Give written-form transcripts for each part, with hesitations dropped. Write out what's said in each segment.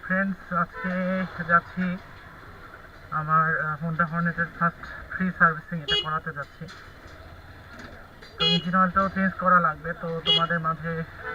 Friends, আজকে যাচ্ছি আমার হোন্ডা হর্নেটের ফার্স্ট ফ্রি সার্ভিসিং এটা করাতে যাচ্ছি। তো ইঞ্জিন অয়েলটাও চেঞ্জ করা লাগবে। তো তোমাদের মাঝে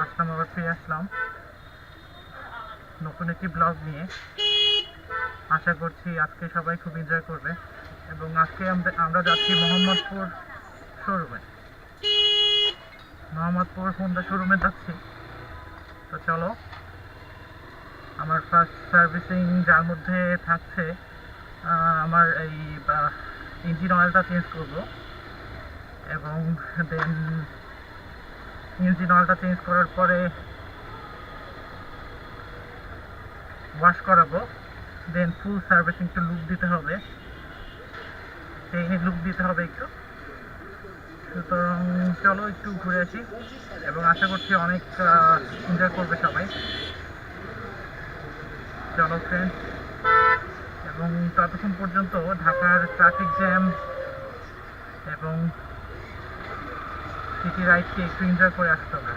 আসলাম, আবার ফিরে আসলাম নতুন একটি ব্লগ নিয়ে। আশা করছি আজকে সবাই খুব এনজয় করবে। এবং আজকে আমরা যাচ্ছি মোহাম্মদপুর শোরুমে, মোহাম্মদপুর হোন্ডা শোরুমে যাচ্ছি। তো চলো, আমার ফার্স্ট সার্ভিসিং যার মধ্যে থাকছে আমার এই ইঞ্জিন অয়েলটা চেঞ্জ করব, এবং দেন ইঞ্জিন অয়েলটা চেঞ্জ করার পরে ওয়াশ করাবো, দেন ফুল সার্ভিসিং একটু লুক দিতে হবে, এই লুক দিতে হবে একটু। সুতরাং চলো একটু ঘুরে আসি, এবং আশা করছি অনেক এনজয় করবে সবাই। চলো ফ্রেন্ডস, এবং ততক্ষণ পর্যন্ত ঢাকার ট্রাফিক জ্যাম এবং সিটি রাইডকে একটু এনজয় করে আসতে হবে।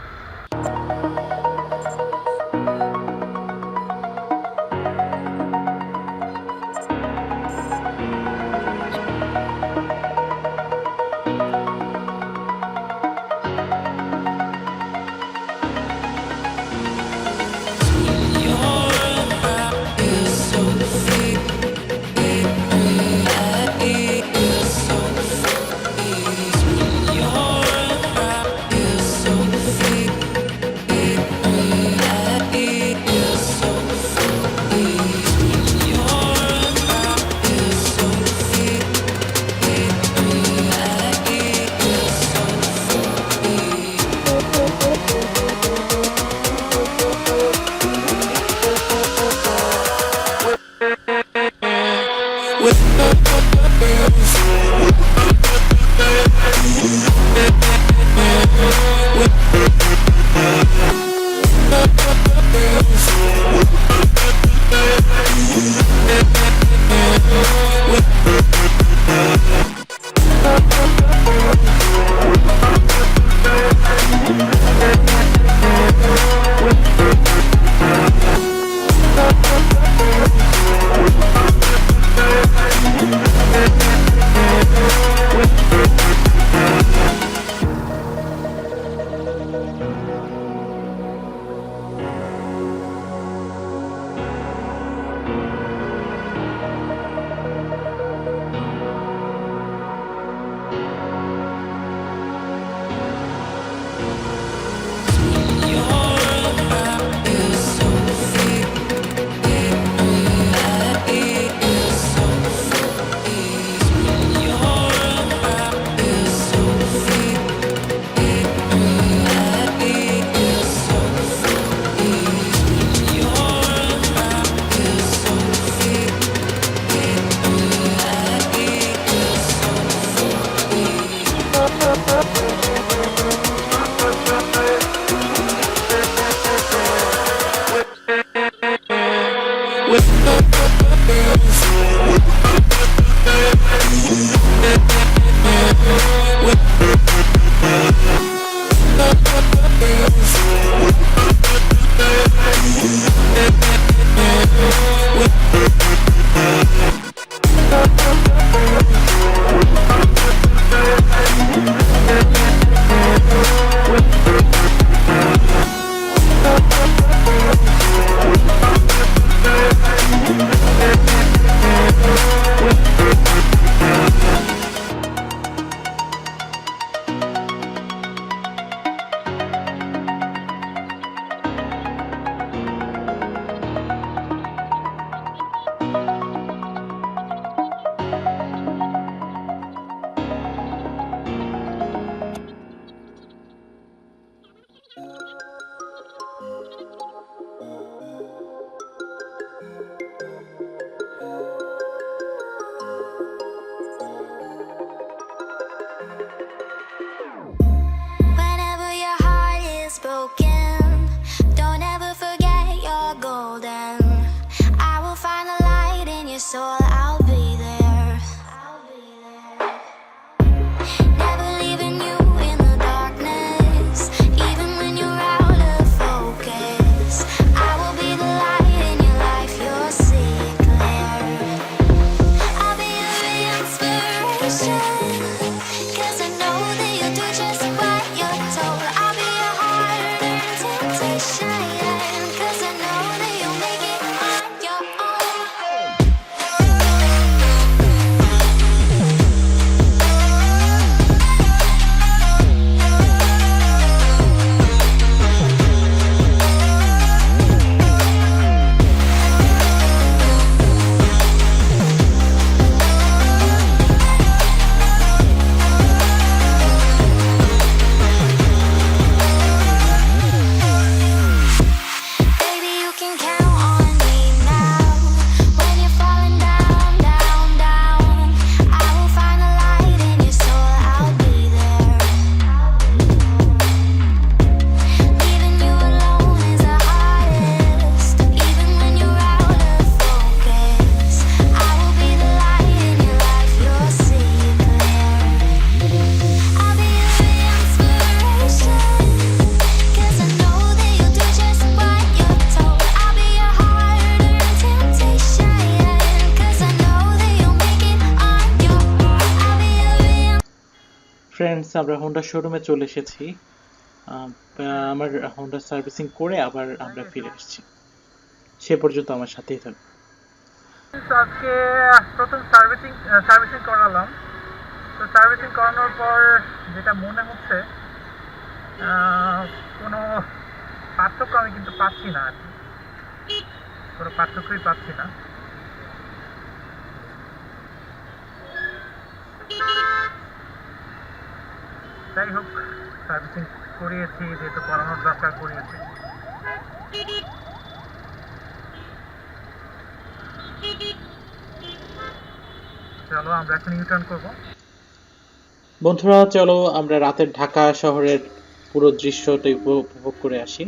Even when you're out of focus, I will be the light in your life. Friends, আমরা হোন্ডা শোরুমে চলে এসেছি। আমার হোন্ডা সার্ভিসিং করে আবার আমরা ফিরে এসেছি। সে পর্যন্ত আমার সাথেই থাকুন। আজকে প্রথম সার্ভিসিং করালাম। তো সার্ভিসিং করানোর পর যেটা মনে হচ্ছে, কোনো পার্থক্য আমি কিন্তু পাচ্ছি না আর কি, কোনো পার্থক্যই পাচ্ছি না। যাই হোক, সার্ভিসিং করিয়েছি, যেহেতু করানোর দরকার করিয়েছি। চলো আমরা এখন ইউটার্ন করবো। বন্ধুরা, চলো আমরা রাতের ঢাকা শহরের পুরো দৃশ্যটা উপভোগ করে আসি।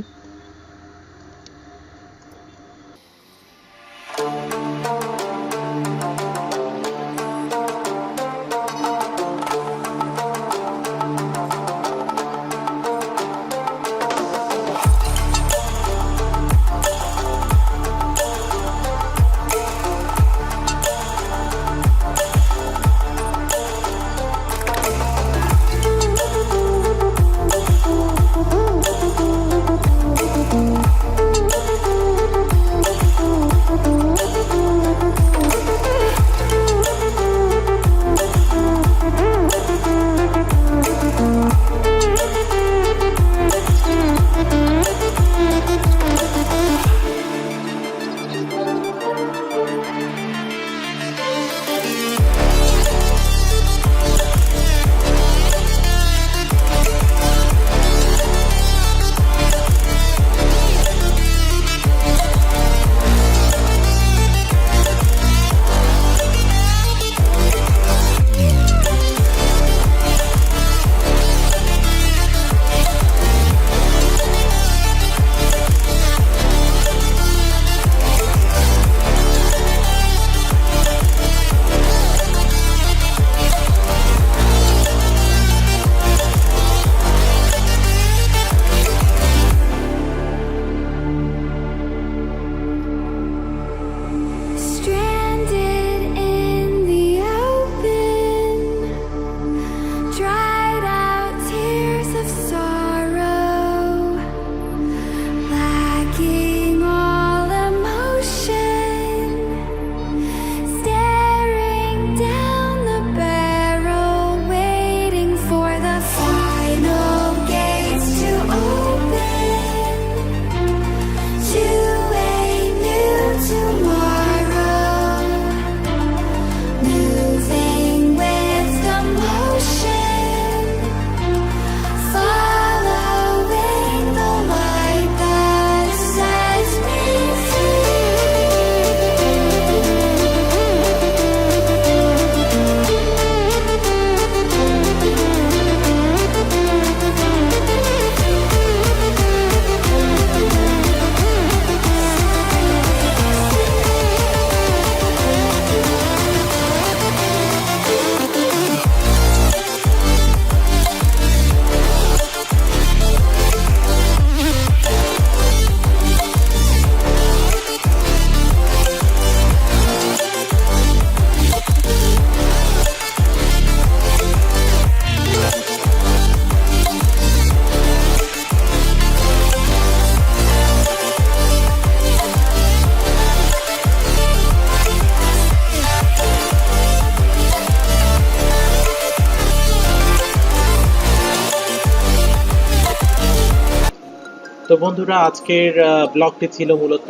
তো বন্ধুরা, আজকের ব্লগটি ছিল মূলত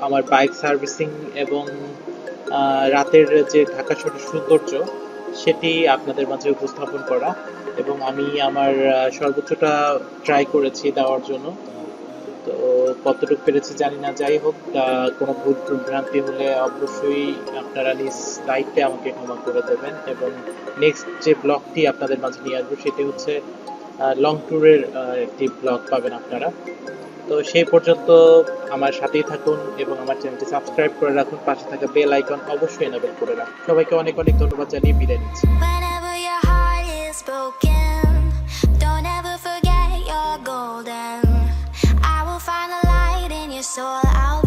আমার বাইক সার্ভিসিং এবং রাতের যে ঢাকা শহরের সৌন্দর্য সেটি আপনাদের মাঝে উপস্থাপন করা, এবং আমি আমার সর্বোচ্চটা ট্রাই করেছি দেওয়ার জন্য। তো কতটুকু পেরেছি জানি না। যাই হোক, কোনো ভুল ভ্রান্তি হলে অবশ্যই আপনারা নিজ দায়িত্বে আমাকে ক্ষমা করে দেবেন, এবং নেক্সট যে ব্লগটি আপনাদের মাঝে নিয়ে আসবো সেটি হচ্ছে লং ট্যুরের একটি ব্লগ পাবেন আপনারা। তো সেই পর্যন্ত আমার সাথেই থাকুন এবং আমার চ্যানেলটি সাবস্ক্রাইব করে রাখুন, পাশে থাকা বেল আইকন অবশ্যই এনেবল করে রাখুন। সবাইকে অনেক অনেক ধন্যবাদ জানিয়ে বিদায় নিচ্ছি। Whenever your heart is broken, don't ever forget you're golden. I will find the light in your soul. I'll